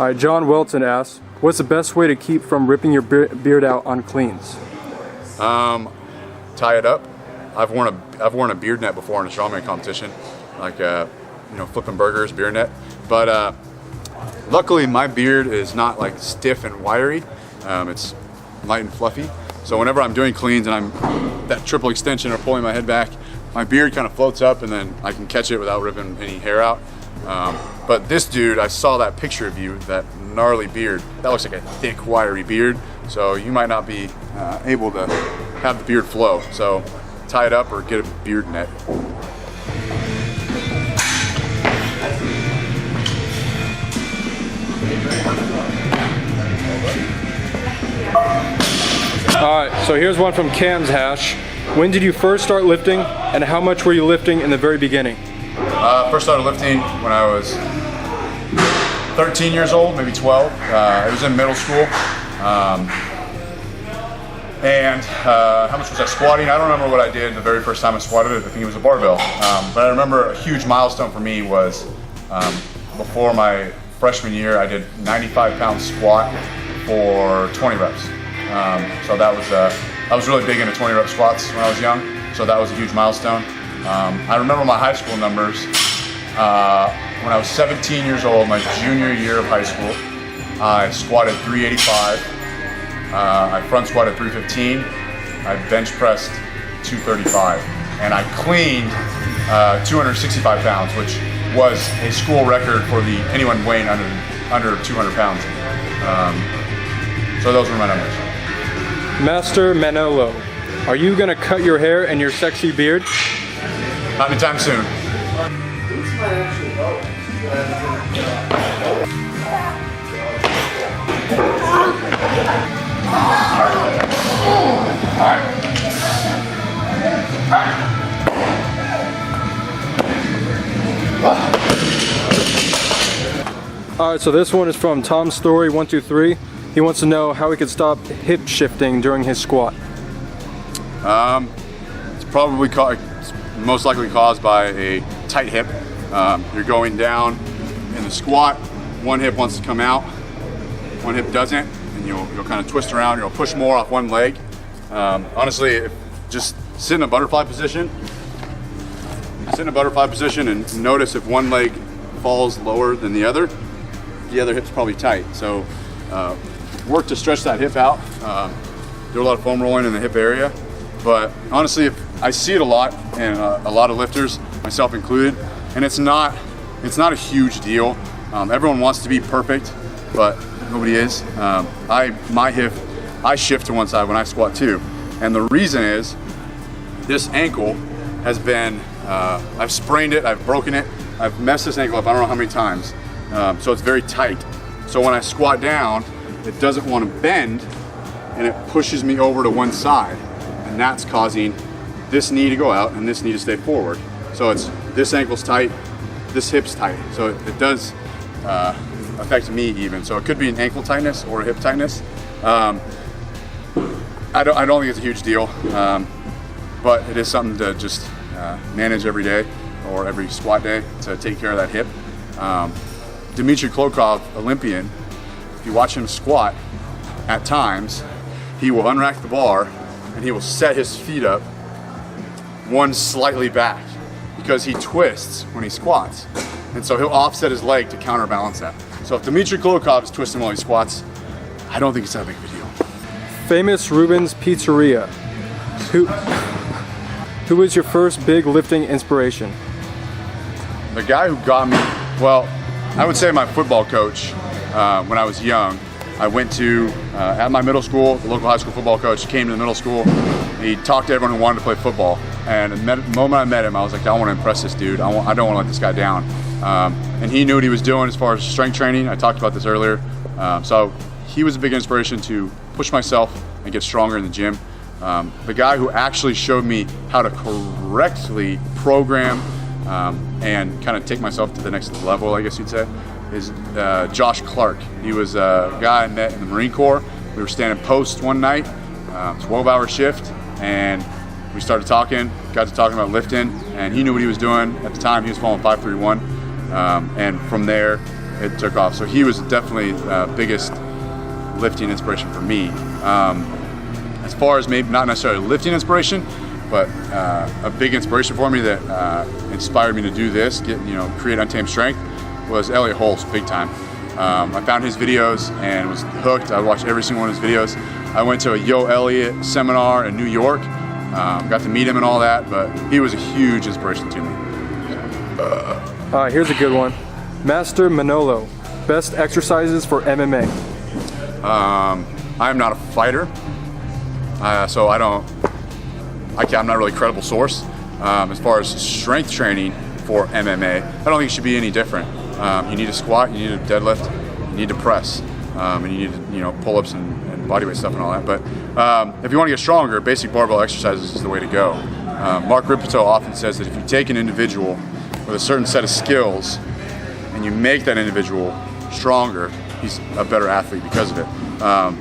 All right, John Welton asks, what's the best way to keep from ripping your beard out on cleans? Tie it up. I've worn a beard net before in a strongman competition, like flipping burgers, beard net. But luckily, my beard is not like stiff and wiry. It's light and fluffy. So whenever I'm doing cleans and I'm that triple extension or pulling my head back, my beard kind of floats up, and then I can catch it without ripping any hair out. But this dude, I saw that picture of you, that gnarly beard. That looks like a thick, wiry beard. So you might not be able to have the beard flow. So tie it up or get a beard net. Alright, so here's one from Cam's Hash. When did you first start lifting, and how much were you lifting in the very beginning? First started lifting when I was 13 years old, maybe 12. It was in middle school. How much was I squatting? I don't remember what I did the very first time I squatted. I think it was a barbell. But I remember a huge milestone for me was before my freshman year, I did 95-pound squat for 20 reps. So I was really big into 20 rep squats when I was young, so that was a huge milestone. I remember my high school numbers. When I was 17 years old, my junior year of high school, I squatted 385, I front squatted 315, I bench pressed 235, and I cleaned 265 pounds, which was a school record for anyone weighing under 200 pounds. So those were my numbers. Master Manolo, are you gonna cut your hair and your sexy beard? Not anytime soon. Alright, so this one is from Tom Story 123. He wants to know how he could stop hip shifting during his squat. It's probably most likely caused by a tight hip. You're going down in the squat, one hip wants to come out, one hip doesn't, and you'll kind of twist around, you'll push more off one leg. Honestly, just sit in a butterfly position. Sit in a butterfly position and notice if one leg falls lower than the other hip's probably tight. So work to stretch that hip out. Do a lot of foam rolling in the hip area. But honestly, I see it a lot, and a lot of lifters, myself included, and it's not a huge deal. Everyone wants to be perfect, but nobody is. My hip, I shift to one side when I squat too. And the reason is, this ankle has been, I've sprained it, I've broken it, I've messed this ankle up I don't know how many times. So it's very tight. So when I squat down, it doesn't want to bend, and it pushes me over to one side. And that's causing this knee to go out and this knee to stay forward. So it's this ankle's tight, this hip's tight. So it does affect me even. So it could be an ankle tightness or a hip tightness. I don't think it's a huge deal, but it is something to just manage every day or every squat day to take care of that hip. Dmitry Klokov, Olympian, if you watch him squat, at times, he will unrack the bar and he will set his feet up one slightly back because he twists when he squats. And so he'll offset his leg to counterbalance that. So if Dmitry Klokov is twisting while he squats, I don't think it's that big of a deal. Famous Ruben's Pizzeria. Who was your first big lifting inspiration? The guy who got me, well, I would say my football coach when I was young. I went to, at my middle school, the local high school football coach came to the middle school. He talked to everyone who wanted to play football. And the moment I met him, I was like, I want to impress this dude. I don't want to let this guy down. And he knew what he was doing as far as strength training. I talked about this earlier. So he was a big inspiration to push myself and get stronger in the gym. The guy who actually showed me how to correctly program and kind of take myself to the next level, I guess you'd say, is Josh Clark. He was a guy I met in the Marine Corps. We were standing post one night, 12-hour shift, and we started talking, got to talking about lifting, and he knew what he was doing. At the time, he was following 531, and from there, it took off. So he was definitely biggest lifting inspiration for me. As far as maybe not necessarily lifting inspiration, but a big inspiration for me that inspired me to do this, create Untamed Strength, was Elliot Holst, big time. I found his videos and was hooked. I watched every single one of his videos. I went to a Yo Elliott seminar in New York, got to meet him and all that, but he was a huge inspiration to me. Here's a good one. Master Manolo, best exercises for MMA. I'm not a fighter, so I'm not really a credible source. As far as strength training for MMA, I don't think it should be any different. You need to squat, you need to deadlift, you need to press, and you need to, pull-ups and bodyweight stuff and all that. But if you want to get stronger, basic barbell exercises is the way to go. Mark Rippetoe often says that if you take an individual with a certain set of skills and you make that individual stronger, he's a better athlete because of it.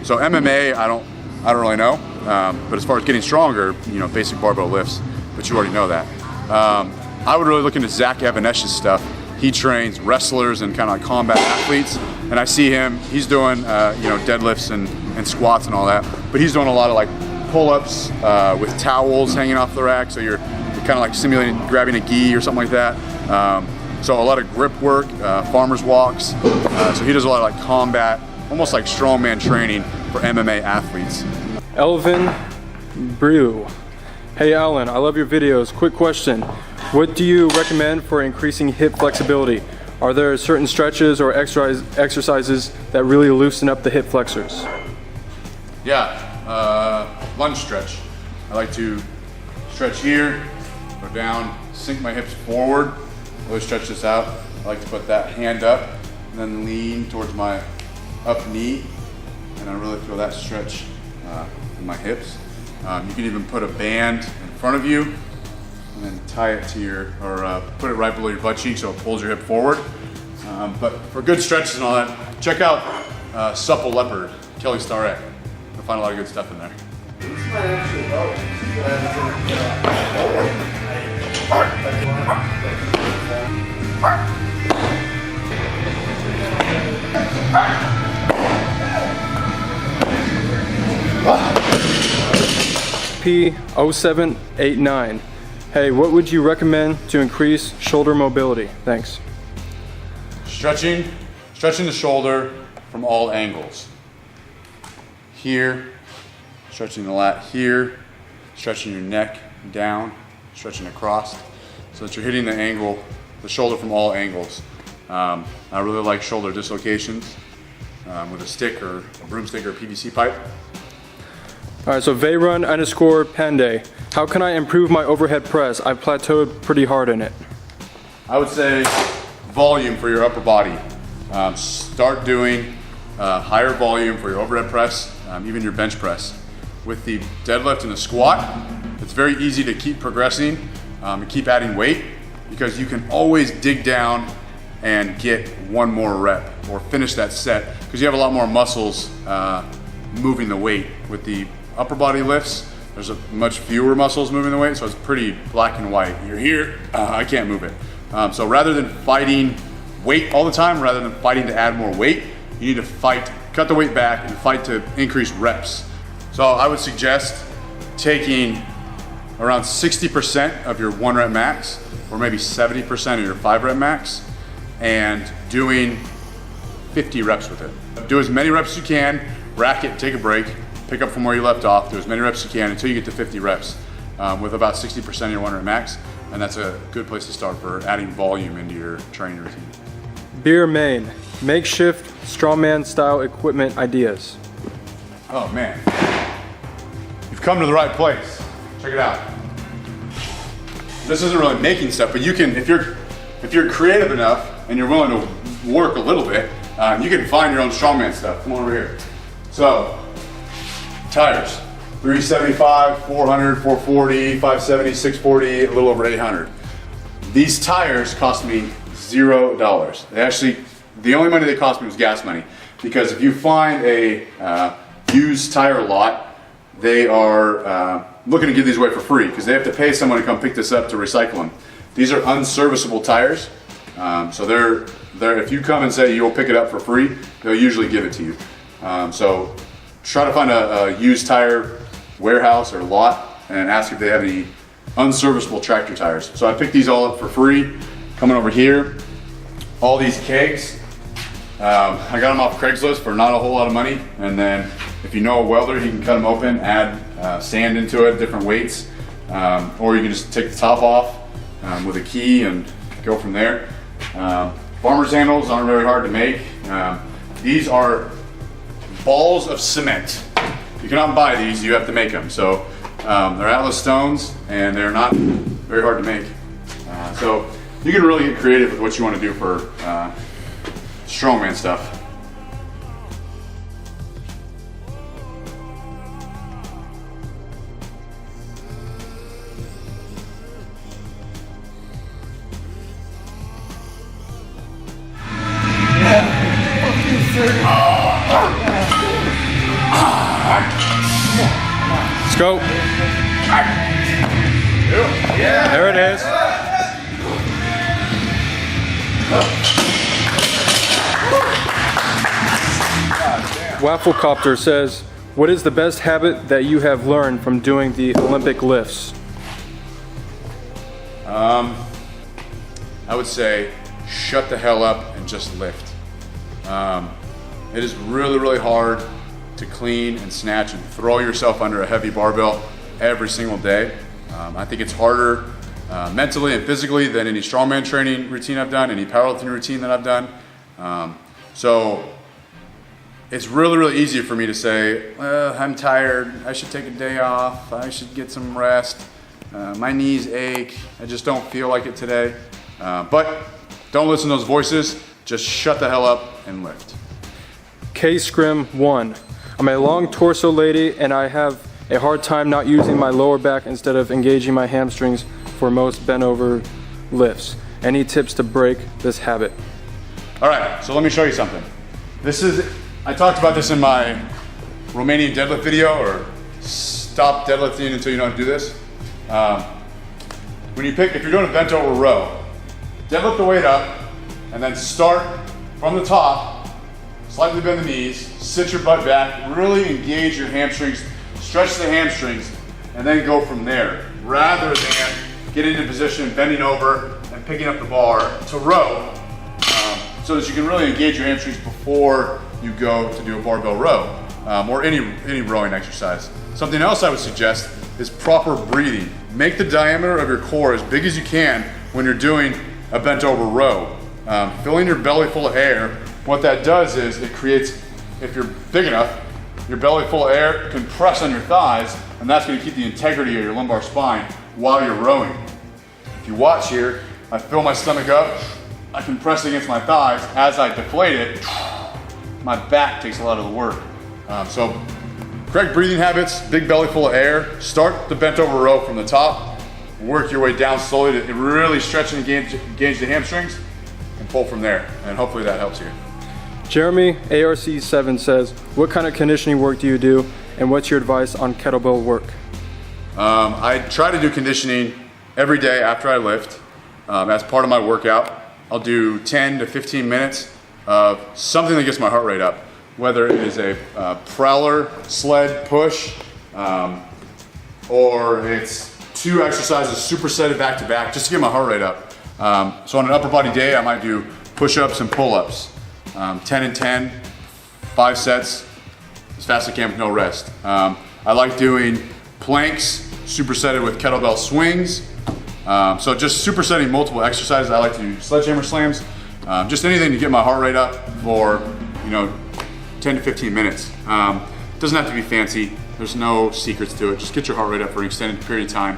So MMA, I don't really know. But as far as getting stronger, basic barbell lifts, but you already know that. I would really look into Zach Evanesh's stuff. He trains wrestlers and kind of like combat athletes, and I see him, he's doing deadlifts and squats and all that, but he's doing a lot of like pull-ups with towels hanging off the rack, so you're kind of like simulating grabbing a gi or something like that. So a lot of grip work, farmer's walks, so he does a lot of like combat, almost like strongman training for MMA athletes. Elvin Brew. Hey Alan, I love your videos. Quick question. What do you recommend for increasing hip flexibility? Are there certain stretches or exercises that really loosen up the hip flexors? Yeah, lunge stretch. I like to stretch here, go down, sink my hips forward, really stretch this out. I like to put that hand up and then lean towards my up knee, and I really feel that stretch in my hips. You can even put a band in front of you and then tie it to put it right below your butt cheek so it pulls your hip forward. But for good stretches and all that, check out Supple Leopard, Kelly Starrett. You'll find a lot of good stuff in there. This might actually help. P0789. Hey, what would you recommend to increase shoulder mobility? Thanks. Stretching the shoulder from all angles. Here, stretching the lat here, stretching your neck down, stretching across, so that you're hitting the shoulder from all angles. I really like shoulder dislocations with a stick or a broomstick or a PVC pipe. All right, so Vayrun_Panday. How can I improve my overhead press? I've plateaued pretty hard in it. I would say volume for your upper body. Start doing higher volume for your overhead press, even your bench press. With the deadlift and the squat, it's very easy to keep progressing and keep adding weight, because you can always dig down and get one more rep or finish that set, because you have a lot more muscles moving the weight. With the upper body lifts, there's much fewer muscles moving the weight, so it's pretty black and white. You're here, I can't move it. So rather than fighting weight all the time, rather than fighting to add more weight, you need to fight, cut the weight back and fight to increase reps. So I would suggest taking around 60% of your 1 rep max, or maybe 70% of your 5 rep max, and doing 50 reps with it. Do as many reps as you can, rack it, take a break, pick up from where you left off, do as many reps as you can until you get to 50 reps with about 60% of your 1 rep max, and that's a good place to start for adding volume into your training routine. Beer Main. Makeshift strongman style equipment ideas. Oh man, you've come to the right place. Check it out. This isn't really making stuff, but you can, if you're creative enough and you're willing to work a little bit, you can find your own strongman stuff. Come on over here. So, tires, 375, 400, 440, 570, 640, a little over 800. These tires cost me $0. They actually, the only money they cost me was gas money, because if you find a used tire lot, they are looking to give these away for free, because they have to pay someone to come pick this up to recycle them. These are unserviceable tires, so they're if you come and say you'll pick it up for free, they'll usually give it to you. So try to find a used tire warehouse or lot and ask if they have any unserviceable tractor tires. So I picked these all up for free. Coming over here, all these kegs, I got them off Craigslist for not a whole lot of money. And then if you know a welder, he can cut them open, add sand into it, different weights, or you can just take the top off with a key and go from there. Farmer's handles aren't very hard to make. These are balls of cement. You cannot buy these, you have to make them. So they're Atlas stones and they're not very hard to make. So you can really get creative with what you want to do for strongman stuff. Let's go. There it is. Wafflecopter says, what is the best habit that you have learned from doing the Olympic lifts? I would say shut the hell up and just lift. It is really, really hard to clean and snatch and throw yourself under a heavy barbell every single day. I think it's harder mentally and physically than any strongman training routine I've done, any powerlifting routine that I've done. So it's really, really easy for me to say, I'm tired, I should take a day off, I should get some rest, my knees ache, I just don't feel like it today. But don't listen to those voices, just shut the hell up and lift. K-Scrim1. I'm a long torso lady and I have a hard time not using my lower back instead of engaging my hamstrings for most bent over lifts. Any tips to break this habit? All right, so let me show you something. I talked about this in my Romanian deadlift video, or stop deadlifting until you know how to do this. If you're doing a bent over row, deadlift the weight up and then start from the top, slightly bend the knees, sit your butt back, really engage your hamstrings, stretch the hamstrings, and then go from there, rather than get into position, bending over, and picking up the bar to row, so that you can really engage your hamstrings before you go to do a barbell row, or any rowing exercise. Something else I would suggest is proper breathing. Make the diameter of your core as big as you can when you're doing a bent over row. Filling your belly full of air, what that does is it creates, if you're big enough, your belly full of air can press on your thighs, and that's going to keep the integrity of your lumbar spine while you're rowing. If you watch here, I fill my stomach up, I compress against my thighs. As I deflate it, my back takes a lot of the work. So correct breathing habits, big belly full of air, start the bent over row from the top, work your way down slowly to really stretch and engage the hamstrings, and pull from there, and hopefully that helps you. Jeremy ARC7 says, what kind of conditioning work do you do and what's your advice on kettlebell work? I try to do conditioning every day after I lift. As part of my workout, I'll do 10 to 15 minutes of something that gets my heart rate up, whether it is a prowler sled push, or it's 2 exercises supersetted back to back just to get my heart rate up. So on an upper body day, I might do push-ups and pull-ups, 10 and 10, 5 sets, as fast as I can with no rest. I like doing planks supersetted with kettlebell swings. So just supersetting multiple exercises. I like to do sledgehammer slams, just anything to get my heart rate up for 10 to 15 minutes. It doesn't have to be fancy. There's no secrets to it. Just get your heart rate up for an extended period of time.